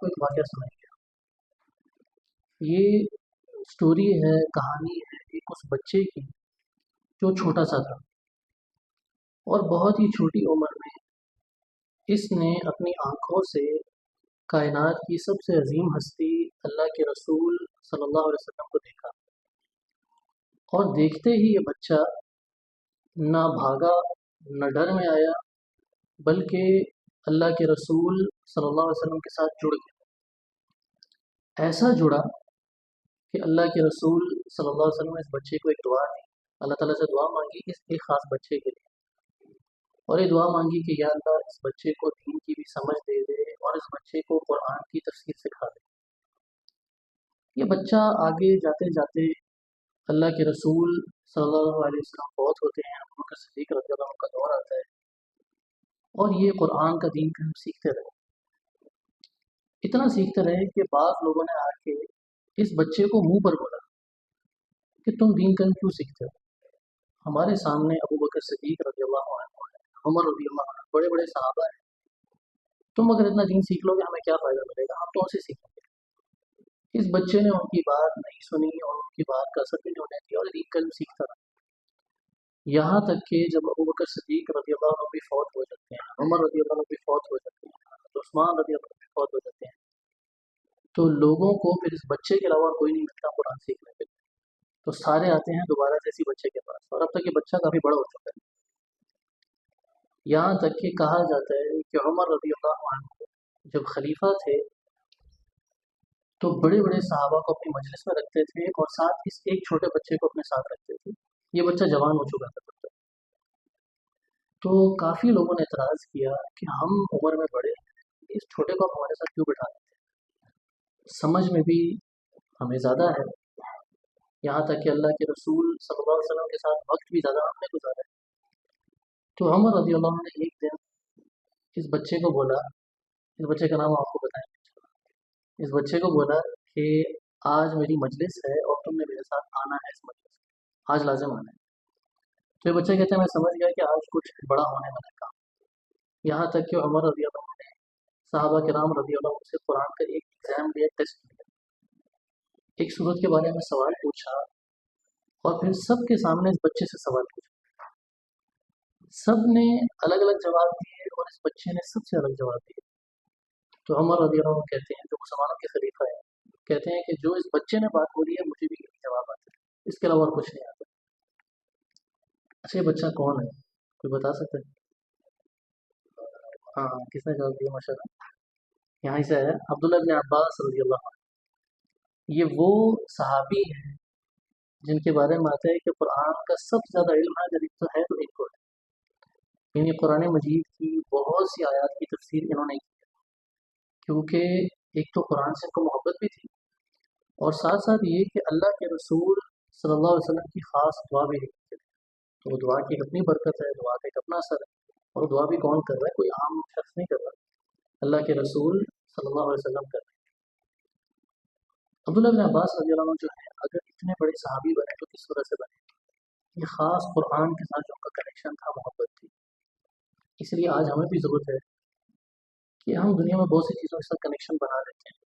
کو ایک واقعہ سنائیں گے۔ یہ سٹوری ہے، کہانی ہے ایک اس بچے کی جو چھوٹا سا تھا، اور بہت ہی چھوٹی عمر میں اس نے اپنی آنکھوں سے کائنات کی سب سے عظیم ہستی اللہ کے رسول صلی اللہ علیہ وسلم کو دیکھا، اور دیکھتے ہی یہ بچہ نہ بھاگا نہ ڈر میں آیا، بلکہ اللہ کے رسول صلی اللہ علیہ وسلم کے ساتھ جڑ گیا۔ ایسا جڑا کہ اللہ کے رسول صلی اللہ علیہ وسلم نے اس بچے کو ایک دعا دی، اللہ تعالیٰ سے دعا مانگی اس ایک خاص بچے کے لیے، اور یہ دعا مانگی کہ یا اللہ اس بچے کو دین کی بھی سمجھ دے دے اور اس بچے کو قرآن کی تفسیر سکھا دے۔ یہ بچہ آگے جاتے جاتے اللہ کے رسول صلی اللہ علیہ وسلم فوت ہوتے ہیں، ابو بکر صدیق رضی اللہ عنہ کا دور آتا ہے، اور یہ قرآن کا دین کا سیکھتے رہے، اتنا سیکھتے رہے کہ بعض لوگوں نے آ کے اس بچے کو منہ پر بولا کہ تم دین کا کیوں سیکھتے ہو؟ ہمارے سامنے ابو بکر صدیق رضی اللہ عنہ ہے، عمر رضی اللہ عنہ، بڑے بڑے صحابہ ہیں، تم اگر اتنا دین سیکھ لو گے ہمیں کیا فائدہ ملے گا، ہم تو سے سیکھیں گے۔ اس بچے نے ان کی بات نہیں سنی اور ان کی بات کا اثر بھی نہیں ہونے دیا، اور دین کا علم سیکھتا رہا، یہاں تک کہ جب ابو بکر صدیق رضی اللہ عنہ بھی فوت ہو جاتے ہیں، عمر رضی اللہ عنہ بھی فوت ہو جاتے ہیں، عثمان رضی اللہ عنہ بھی فوت ہو جاتے ہیں، تو لوگوں کو پھر اس بچے کے علاوہ کوئی نہیں ملتا قرآن سیکھنے کے لیے، تو سارے آتے ہیں دوبارہ سے اسی بچے کے پاس، اور اب تک یہ بچہ کافی بڑا ہو چکا ہے، یہاں تک کہ کہا جاتا ہے کہ عمر رضی اللہ عنہ جب خلیفہ تھے تو بڑے بڑے صحابہ کو اپنی مجلس میں رکھتے تھے، اور ساتھ اس ایک چھوٹے بچے کو اپنے ساتھ رکھتے تھے، یہ بچہ جوان ہو چکا تھا تب تک۔ تو کافی لوگوں نے اعتراض کیا کہ ہم عمر میں بڑے ہیں، اس چھوٹے کو آپ ہمارے ساتھ کیوں بٹھا دیتے ہیں؟ سمجھ میں بھی ہمیں زیادہ ہے، یہاں تک کہ اللہ کے رسول صلی اللہ علیہ وسلم کے ساتھ وقت بھی زیادہ ہم نے گزارا ہے۔ تو عمر رضی اللہ عنہ نے ایک دن اس بچے کو بولا، اس بچے کا نام آپ کو بتائیں، اس بچے کو بولا کہ آج میری مجلس ہے اور تم نے میرے ساتھ آنا ہے، اس مجلس میں آج لازم آنا ہے۔ تو یہ بچہ کہتا ہے میں سمجھ گیا کہ آج کچھ بڑا ہونے والا کام، یہاں تک کہ عمر رضی اللہ عنہ نے صحابہ کرام رضی اللہ عنہ سے قرآن کا ایک ایگزام لیا، ٹیسٹ لیا، ایک صورت کے بارے میں سوال پوچھا، اور پھر سب کے سامنے اس بچے سے سوال پوچھا، سب نے الگ الگ جواب دیے اور اس بچے نے سب سے الگ جواب دیے۔ تو عمر رضی اللہ عنہ کہتے ہیں، جو مسلمانوں کے خلیفہ ہیں، کہتے ہیں کہ جو اس بچے نے بات بولی ہے مجھے بھی یہی جواب آتا ہے، اس کے علاوہ اور کچھ نہیں آتا۔ اچھا یہ بچہ کون ہے، کوئی بتا سکتا ہے؟ ہاں کس نے جواب دیا ماشاء اللہ، یہاں سے ہے عبداللہ بن عباس رضی اللہ عنہ۔ یہ وہ صحابی ہیں جن کے بارے میں آتا ہے کہ قرآن کا سب سے زیادہ علم ہے، اگر ایک تو ہے تو ایک کو ہے، یعنی قرآن مجید کی بہت سی آیات کی تفسیر انہوں نے کی، کیونکہ ایک تو قرآن سے ان کو محبت بھی تھی، اور ساتھ ساتھ یہ کہ اللہ کے رسول صلی اللہ علیہ وسلم کی خاص دعا بھی لکھی تھی، تو وہ دعا کی ایک اپنی برکت ہے، دعا کا ایک اپنا اثر ہے، اور دعا بھی کون کر رہا ہے، کوئی عام شخص نہیں کر رہا، اللہ کے رسول صلی اللہ علیہ وسلم کر رہے ہیں۔ عبداللہ بن عباس رضی اللہ عنہ جو ہے، اگر اتنے بڑے صحابی بنے تو کس طرح سے بنے؟ یہ خاص قرآن کے ساتھ جو ان کا کنیکشن تھا، محبت تھی، اس لیے آج ہمیں بھی ضرورت ہے کہ ہم دنیا میں بہت سی چیزوں کے ساتھ کنیکشن بنا لیتے ہیں،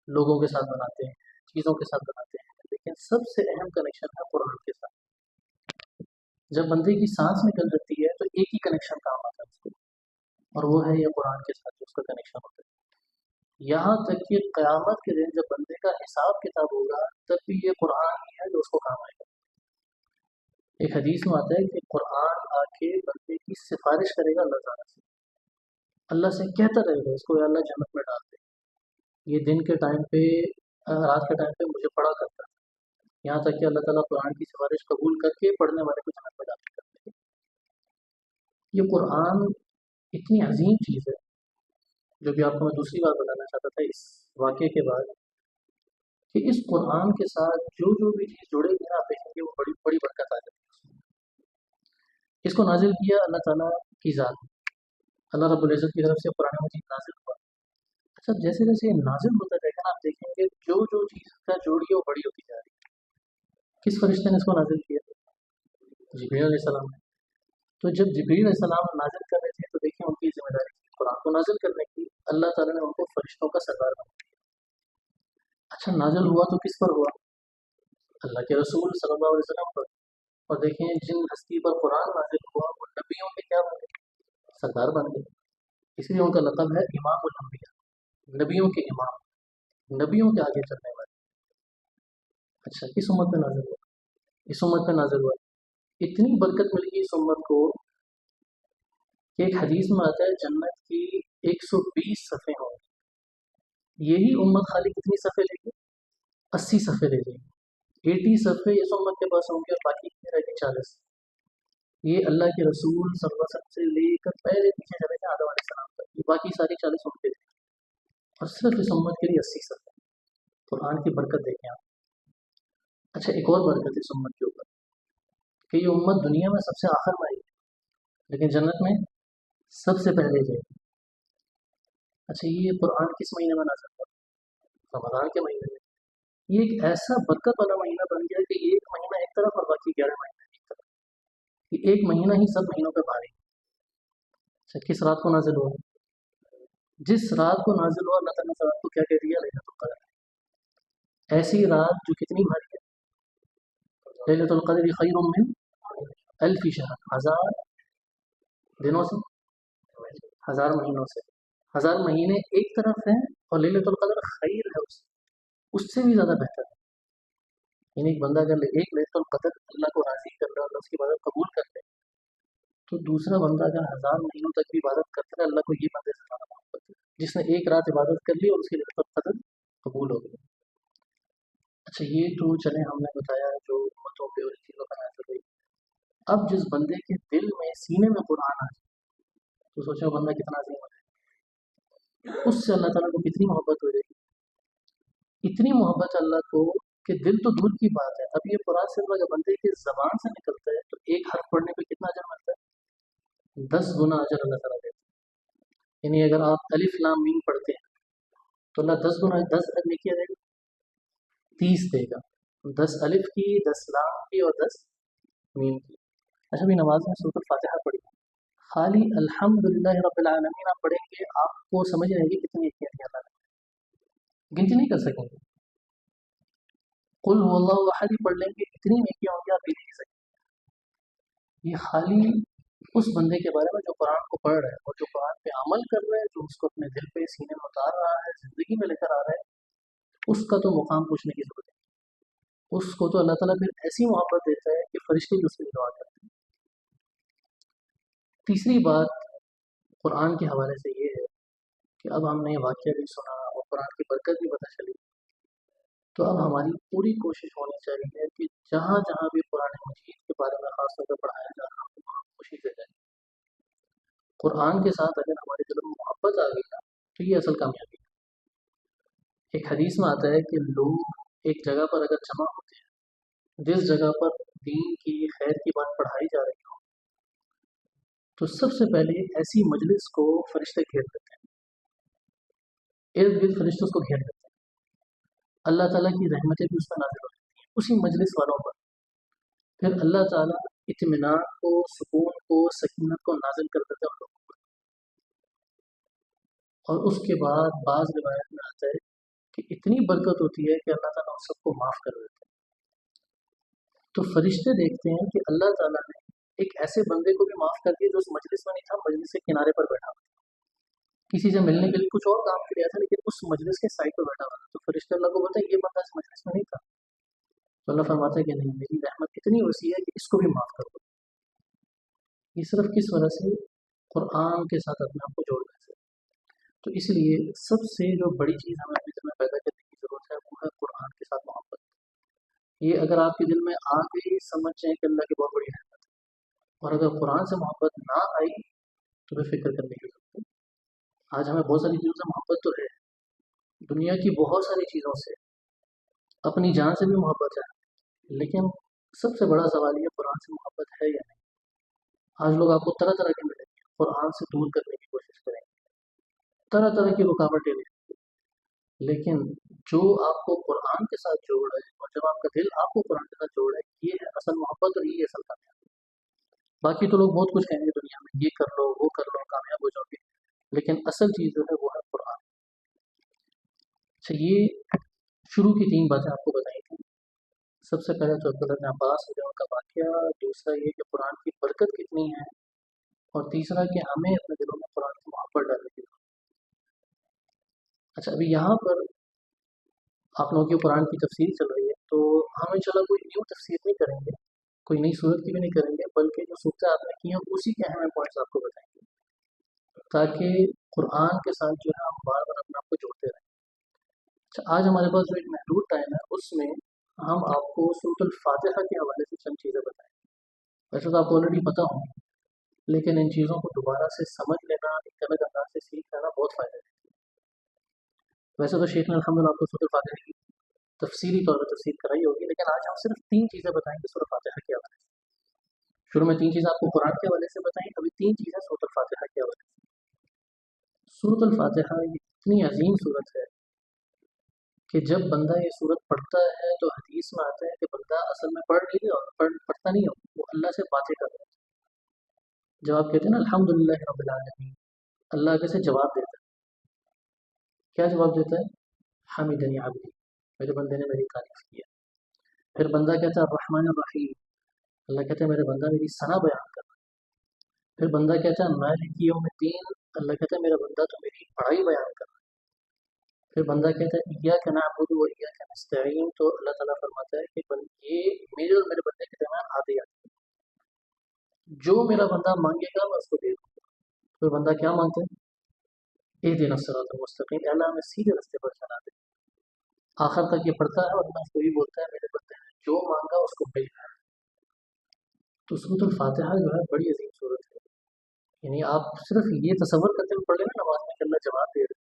لوگوں کے ساتھ بناتے ہیں، چیزوں کے ساتھ بناتے ہیں، لیکن سب سے اہم کنیکشن ہے قرآن کے ساتھ۔ جب بندے کی سانس نکل جاتی ہے تو ایک ہی کنیکشن کام آتا ہے اس کو، اور وہ ہے یہ قرآن کے ساتھ جو اس کا کنیکشن ہوتا ہے، یہاں تک کہ قیامت کے دن جب بندے کا حساب کتاب ہوگا تب بھی یہ قرآن ہی ہے جو اس کو کام آئے گا۔ ایک حدیث میں آتا ہے کہ قرآن آ کے بندے کی سفارش کرے گا اللہ تعالیٰ سے، اللہ سے کہتا رہے گا اس کو یا اللہ جنت میں ڈال دے، یہ دن کے ٹائم پہ رات کے ٹائم پہ مجھے پڑھا کرتا ہے، یہاں تک کہ اللہ تعالیٰ قرآن کی سفارش قبول کر کے پڑھنے والے کو جنت میں داخل کرتے ہیں۔ یہ قرآن اتنی عظیم چیز ہے، جو بھی آپ کو میں دوسری بات بتانا چاہتا تھا اس واقعے کے بعد، کہ اس قرآن کے ساتھ جو جو بھی چیز جڑے گی نا، آپ دیکھیں گے وہ بڑی بڑی برکت آ جاتی ہے۔ اس کو نازل کیا اللہ تعالیٰ کی ذات، اللہ رب العزت کی طرف سے قرآن مجید نازل ہوا۔ اچھا جیسے جیسے یہ نازل ہوتا جائے گا نا، آپ دیکھیں گے جو جو چیز کا جوڑی ہے وہ بڑی ہوتی جا رہی ہے۔ کس فرشتے نے اس کو نازل کیا؟ جبریل علیہ السلام نے۔ تو جب جبریل علیہ السلام نازل کر رہے تھے تو دیکھیں ان کی ذمہ داری تھی قرآن کو نازل کرنے کی، اللہ تعالیٰ نے ان کو فرشتوں کا سردار بنا دیا۔ اچھا، نازل ہوا تو کس پر ہوا؟ اللہ کے رسول صلی اللہ علیہ وسلم پر۔ اور دیکھیں جن ہستی پر قرآن نازل ہوا وہ نبیوں کے کیا بن گئے؟ سردار بن گئے۔ اس لیے ان کا لقب ہے امام الانبیاء، نبیوں کے امام، نبیوں کے آگے چلنے والے۔ اچھا، کس امت پہ نازل ہوا؟ اس امت پہ نازل ہوا۔ اتنی برکت مل گئی اس امت کو کہ ایک حدیث میں آتا ہے جنت کی 120 صفحے ہوں گی۔ یہی امت خالی کتنی صفحے لے گی؟ 80 صفحے لے جائے گی۔ 80 صفحے اس امت کے پاس ہوں گے اور باقی کتنے رہ گئے؟ 40۔ یہ اللہ کے رسول صلی اللہ علیہ وسلم سے لے کر پہلے پیچھے چلے گئے آدم علیہ السلام تک، یہ باقی ساری 40 امتیں تھیں اور صرف اس امت کے لیے 80 صفحے۔ قرآن کی برکت دیکھیں آپ۔ اچھا، ایک اور برکت اس امت کے اوپر کہ یہ امت دنیا میں سب سے آخر میں آئی ہے لیکن جنت میں سب سے پہلے جائے گی۔ اچھا، یہ قرآن کس مہینے میں نازل ہوا؟ رمضان کے مہینے میں۔ یہ ایک ایسا برکت والا مہینہ بن گیا کہ ایک مہینہ ایک طرف اور باقی 11 مہینے ایک طرف، کہ ایک مہینہ ہی سب مہینوں پہ بھاری۔ اچھا، کس رات کو نازل ہوا؟ جس رات کو نازل ہوا اللہ تعالیٰ نے اس رات کو کیا کہہ دیا؟ لیلۃ القدر۔ ایسی رات جو کتنی بھاری ہے؟ لیلۃ القدر خیر من الف شہر، 1000 دنوں سے، 1000 مہینوں سے۔ 1000 مہینے ایک طرف ہیں اور لیلۃ القدر خیر ہے اس سے بھی زیادہ بہتر ہے۔ یعنی ایک بندہ اگر ایک لیلۃ القدر اللہ کو راضی کر رہا ہے، اللہ اس کی عبادت قبول کر لے، تو دوسرا بندہ اگر 1000 مہینوں تک بھی عبادت کرتا ہے اللہ کو یہ بندے سے زیادہ محبت ہے جس نے ایک رات عبادت کر لی اور اس کی لیلۃ القدر قبول ہو گئی۔ اچھا، یہ تو چلے ہم نے بتایا جو امتوں پہ اور چیزوں کا نازل ہوئی۔ اب جس بندے کے دل میں سینے میں قرآن آ جائے تو سوچو بندہ کتنا عظیم ہو جائے، اس سے اللہ تعالیٰ کو کتنی محبت ہو جائے گی۔ اتنی محبت اللہ کو کہ دل تو دور کی بات ہے، اب یہ قرآن صرف اگر بندے کی زبان سے نکلتا ہے تو ایک حرف پڑھنے پہ کتنا اجر ملتا ہے؟ 10 گنا اجر اللہ تعالیٰ دیتا ہے۔ یعنی اگر آپ الف لام میم پڑھتے ہیں تو اللہ 10 گنا 10 نیکیاں دے گا، 30 دے گا، 10 الف کی، 10 لام کی اور 10 میم کی۔ اچھا، بھی نماز میں سورۃ الفاتحہ پڑھی، خالی الحمدللہ رب العالمین آپ پڑھیں گے، آپ کو سمجھ رہے گی کتنی نیکیاں دی اللہ نے، گنتی نہیں کر سکیں گے۔ قل هو اللہ احد ہی پڑھ لیں گے، اتنی نیکیاں ہوں گی آپ بھی نہیں سکیں۔ یہ خالی اس بندے کے بارے میں جو قرآن کو پڑھ رہا ہے اور جو قرآن پہ عمل کر رہا ہے، جو اس کو اپنے دل پہ سینے میں اتار رہا ہے، زندگی میں لے کر آ رہا ہے، اس کا تو مقام پوچھنے کی ضرورت ہے۔ اس کو تو اللہ تعالیٰ پھر ایسی محبت دیتا ہے کہ فرشتے بھی اس کی دعا کرتے ہیں۔ تیسری بات قرآن کے حوالے سے یہ ہے کہ اب ہم نے واقعہ بھی سنا اور قرآن کی برکت بھی پتہ چلی، تو اب ہماری پوری کوشش ہونی چاہیے کہ جہاں جہاں بھی قرآن مجید کے بارے میں خاص طور پہ پڑھایا جا رہا ہو وہاں خوشی سے جائیں۔ قرآن کے ساتھ اگر ہمارے دل میں محبت آ گئی نا تو یہ اصل کامیابی ہے۔ ایک حدیث میں آتا ہے کہ لوگ ایک جگہ پر اگر جمع ہوتے ہیں جس جگہ پر دین کی خیر کی بات پڑھائی جا رہی ہو تو سب سے پہلے ایسی مجلس کو فرشتے گھیر لیتے ہیں، ارد گرد فرشتے اس کو گھیر لیتے ہیں، اللہ تعالیٰ کی رحمتیں بھی اس پر نازل ہو جاتی ہیں اسی مجلس والوں پر۔ پھر اللہ تعالیٰ اطمینان کو، سکون کو، سکینت کو نازل کر دیتا ہے ان لوگوں پر۔ اور اس کے بعد بعض روایت میں آتا ہے کہ اتنی برکت ہوتی ہے کہ اللہ تعالیٰ ان سب کو معاف کر دیتا ہے۔ تو فرشتے دیکھتے ہیں کہ اللہ تعالیٰ نے ایک ایسے بندے کو بھی معاف کر دیا جو اس مجلس میں نہیں تھا، مجلس کے کنارے پر بیٹھا ہوا تھا، کسی سے ملنے کے لیے کچھ اور کام کے لیے تھا لیکن اس مجلس کے سائڈ پہ بیٹھا ہوا تھا۔ تو فرشتے اللہ کو بولتے ہیں یہ بندہ اس مجلس میں نہیں تھا، تو اللہ فرماتا ہے کہ نہیں، میری رحمت اتنی وسیع ہے کہ اس کو بھی معاف کر دو۔ یہ صرف کس وجہ سے؟ قرآن کے ساتھ اپنے آپ کو جوڑنے سے۔ تو اس لیے سب سے جو بڑی چیز ہمیں اپنے دل میں پیدا کرنے کی ضرورت ہے وہ ہے قرآن کے ساتھ محبت۔ یہ اگر آپ کے دل میں آ گئی، سمجھ جائیں کہ اللہ کی بہت بڑی رحمت ہے۔ اور اگر قرآن سے محبت نہ آئی تو پھر فکر کرنے کی ضرورت ہے۔ آج ہمیں بہت ساری چیزوں سے محبت تو ہے، دنیا کی بہت ساری چیزوں سے، اپنی جان سے بھی محبت ہے، لیکن سب سے بڑا سوال یہ قرآن سے محبت ہے یا نہیں۔ آج لوگ آپ کو طرح طرح کے ملیں گے، قرآن سے دور کرنے کی کوشش کریں گے، طرح طرح کی رکاوٹیں لیں گے، لیکن جو آپ کو قرآن کے ساتھ جوڑ ہے اور جب آپ کا دل آپ کو قرآن کے ساتھ جوڑ ہے، یہ ہے اصل محبت اور یہ اصل کامیابی۔ باقی تو لوگ بہت کچھ کہیں گے دنیا میں، یہ کر لو وہ کر لو کامیاب ہو جاؤ گے، لیکن اصل چیز جو ہے وہ ہے قرآن۔ اچھا، یہ شروع کی 3 باتیں آپ کو بتائی تھیں۔ سب سے پہلے تو عبداللہ بن عباس رضی اللہ عنہ کا واقعہ، دوسرا یہ کہ قرآن کی برکت کتنی ہے، اور تیسرا کہ ہمیں اپنے دلوں میں قرآن کی محبت ڈالنے کی ضرورت ہے۔ اچھا، ابھی یہاں پر آپ لوگوں کی قرآن کی تفسیر چل رہی ہے، تو ہم انشاءاللہ کوئی نیو تفسیر نہیں کریں گے، کوئی نئی صورت کی بھی نہیں کریں گے، بلکہ جو صورتیں آپ نے کی ہیں اسی کے اہم پوائنٹس آپ کو بتائیں گے، تاکہ قرآن کے ساتھ جو ہے ہم بار بار اپنے آپ کو جوڑتے رہیں۔ اچھا، آج ہمارے پاس جو ایک محدود ٹائم ہے، اس میں ہم آپ کو سورۃ الفاتحہ کے حوالے سے چند چیزیں بتائیں گے۔ ویسے تو آپ کو آلریڈی پتہ ہوں، لیکن ان چیزوں کو دوبارہ سے سمجھ لینا، ایک الگ انداز سے سیکھ لینا بہت فائدہ ہے۔ ویسے تو شیخ نے الحمدللہ آپ کو سورۃ الفاتحہ کی تفصیلی طور پر تفسیر کرائی ہوگی، لیکن آج ہم صرف 3 چیزیں بتائیں گے سورۃ الفاتحہ کے حوالے سے۔ شروع میں 3 چیزیں آپ کو قرآن کے حوالے سے بتائیں، ابھی 3 چیزیں سورۃ الفاتحہ کے حوالے سے۔ سورۃ الفاتحہ یہ اتنی عظیم صورت ہے کہ جب بندہ یہ صورت پڑھتا ہے تو حدیث میں آتا ہے کہ بندہ اصل میں پڑھ نہیں اور پڑھتا نہیں ہو، وہ اللہ سے باتیں کر رہا ہے۔ جب آپ کہتے ہیں نا الحمدللہ رب العالمین، اللہ کیسے جواب دیتا ہے؟ کیا جواب دیتا ہے؟ حمدنی عبدی، میرے بندے نے میری تعریف کی ہے۔ پھر بندہ کہتا ہے الرحمن الرحیم، اللہ کہتا ہے میرے بندہ میری ثنا بیان کر رہا ہے۔ پھر بندہ کہتا ہے مالک یوم الدین، اللہ کہتا ہے میرا بندہ تو میری پڑھائی بیان کر رہا ہے۔ پھر بندہ کہتا ہے ایاک نعبد و ایاک نستعین، تو اللہ تعالیٰ فرماتا ہے کہ یہ میرے اور میرے بندے کے درمیان آتے آتے ہیں، جو میرا بندہ مانگے گا میں اس کو دے دوں گا۔ پھر بندہ کیا مانگتا ہے؟ اہدنا الصراط المستقیم، اے اللہ ہمیں سیدھے راستے پر چلا دے۔ آخر تک یہ پڑھتا ہے اور اللہ اس کو یہ بولتا ہے میرے بندے نے جو مانگا اس کو مل گیا۔ تو سورۃ الفاتحہ جو ہے بڑی عظیم صورت ہے، یعنی آپ صرف یہ تصور کرتے ہوئے پڑھ لیں نا نماز میں کہ اللہ جواب دے رہے ہیں،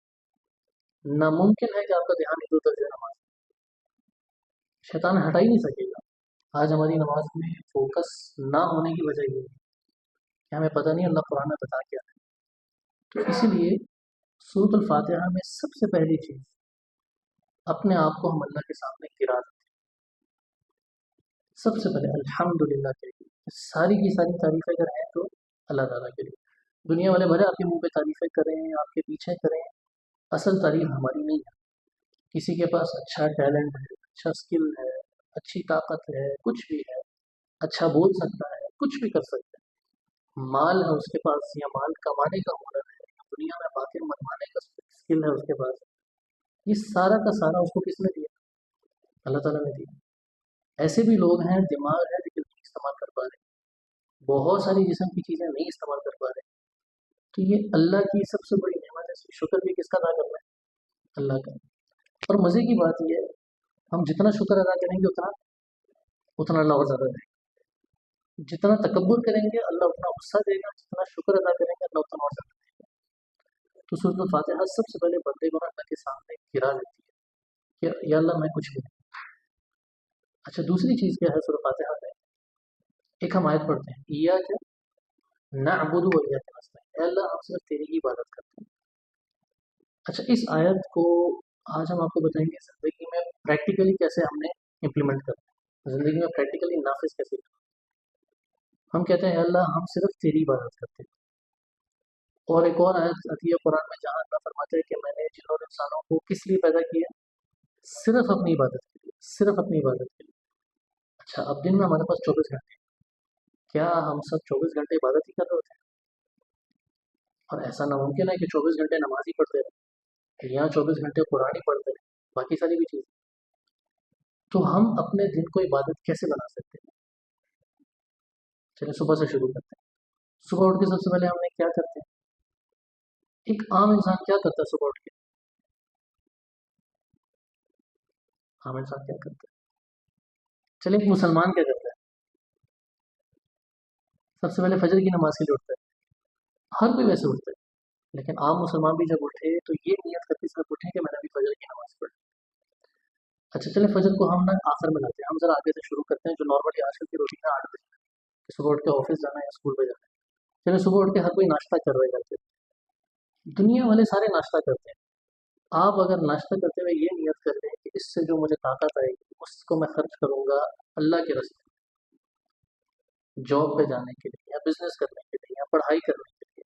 ناممکن ہے کہ آپ کا دھیان ادھر ادھر جائے نماز میں، شیطان ہٹا ہی نہیں سکے گا۔ آج ہماری نماز میں فوکس نہ ہونے کی وجہ یہ ہے کہ ہمیں پتہ نہیں اللہ قرآن میں بتا کیا ہے۔ تو اسی لیے سورۃ الفاتحہ میں سب سے پہلی چیز، اپنے آپ کو ہم اللہ کے سامنے گرا دیں۔ سب سے پہلے الحمدللہ کہیے، ساری کی ساری تعریفیں اگر ہیں تو اللہ تعالیٰ کے لیے۔ دنیا والے بھلے آپ کے منہ پہ تعریفیں کریں، آپ کے پیچھے کریں، اصل تعریف ہماری نہیں ہے۔ کسی کے پاس اچھا ٹیلنٹ ہے، اچھا اسکل ہے، اچھی طاقت ہے، کچھ بھی ہے، اچھا بول سکتا ہے، کچھ بھی کر سکتا ہے، مال ہے اس کے پاس یا مال کمانے کا ہنر ہے، یا دنیا میں باتیں منوانے کا اسکل ہے اس کے پاس، یہ سارا کا سارا اس کو کس نے دیا؟ اللہ تعالیٰ نے دیا۔ ایسے بھی لوگ ہیں دماغ ہے لیکن نہیں استعمال کر پا رہے، بہت ساری جسم کی چیزیں نہیں استعمال کر پا رہے، تو یہ اللہ کی سب سے بڑی نعمت ہے۔ اس کی شکر بھی کس کا ادا کرنا ہے؟ اللہ کا۔ اور مزے کی بات یہ ہے، ہم جتنا شکر ادا کریں گے اتنا اللہ اور زیادہ دے گا، جتنا تکبر کریں گے اللہ اتنا غصہ دے گا، جتنا شکر ادا کریں گے اللہ اتنا اور زیادہ دے گا۔ تو سورۃ الفاتحہ سب سے پہلے بندے کو اللہ کے سامنے گرا دیتی ہے کہ یا اللہ میں کچھ بھی نہیں۔ اچھا، دوسری چیز کیا ہے سورۃ الفاتحہ میں؟ ایک ہم آیت پڑھتے ہیں ایاک نعبد و ایاک نستعین، اے اللہ ہم صرف تیری ہی عبادت کرتے ہیں۔ اچھا، اس آیت کو آج ہم آپ کو بتائیں گے زندگی میں پریکٹیکلی کیسے ہم نے امپلیمنٹ کرنا ہے، زندگی میں پریکٹیکلی نافذ کیسے کرنا ہے۔ ہم کہتے ہیں اے اللہ ہم صرف تیری عبادت کرتے ہیں، اور ایک اور آیت آتی ہے قرآن میں جہاں اللہ فرماتا ہے کہ میں نے جن اور انسانوں کو کس لیے پیدا کیا؟ صرف اپنی عبادت کے لیے، صرف اپنی عبادت کے لیے۔ اچھا، اب دن میں ہمارے پاس 24 گھنٹے ہیں، کیا ہم سب 24 گھنٹے عبادت ہی کر رہے ہوتے ہیں؟ اور ایسا ناممکن ہے کہ 24 گھنٹے نماز ہی پڑھتے رہیں یا 24 گھنٹے قرآن ہی پڑھتے رہیں، باقی ساری بھی چیزیں۔ تو ہم اپنے دن کو عبادت کیسے بنا سکتے ہیں؟ چلیں صبح سے شروع کرتے ہیں۔ صبح اٹھ کے سب سے پہلے ہم نے کیا کرتے ہیں؟ ایک عام انسان کیا کرتا ہے صبح اٹھ کے؟ عام انسان کیا کرتا ہے؟ چلیں ایک مسلمان کیا کرتا ہے؟ سب سے پہلے فجر کی نماز کے لیے اٹھتا ہے، ہر کوئی ویسے اٹھتا ہے، لیکن عام مسلمان بھی جب اٹھے تو یہ نیت کر کے صرف اٹھے کہ میں نے ابھی فجر کی نماز پڑھی۔ اچھا چلیں فجر کو ہم نا آخر میں لاتے ہیں، ہم ذرا آگے سے شروع کرتے ہیں، جو نارملی آج کل کی روٹین ہے 8 بجے کہ صبح اٹھ کے آفس جانا ہے یا اسکول پہ جانا ہے۔ چلیں صبح اٹھ کے ہر کوئی ناشتہ کر رہے ہیں گھر پہ، دنیا والے سارے ناشتہ کرتے ہیں، آپ اگر ناشتہ کرتے ہوئے یہ نیت کر لیں کہ اس سے جو مجھے طاقت آئے گی اس کو میں خرچ کروں گا اللہ کے راستے میں، جاب پہ جانے کے لیے یا بزنس کرنے کے لیے یا پڑھائی کرنے کے لیے،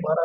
12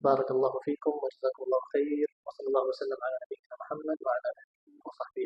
بارک اللہ فیکم وجزاک اللہ خیر، وصلی اللہ وسلم علی نبینا محمد وعلی آلہ وصحبہ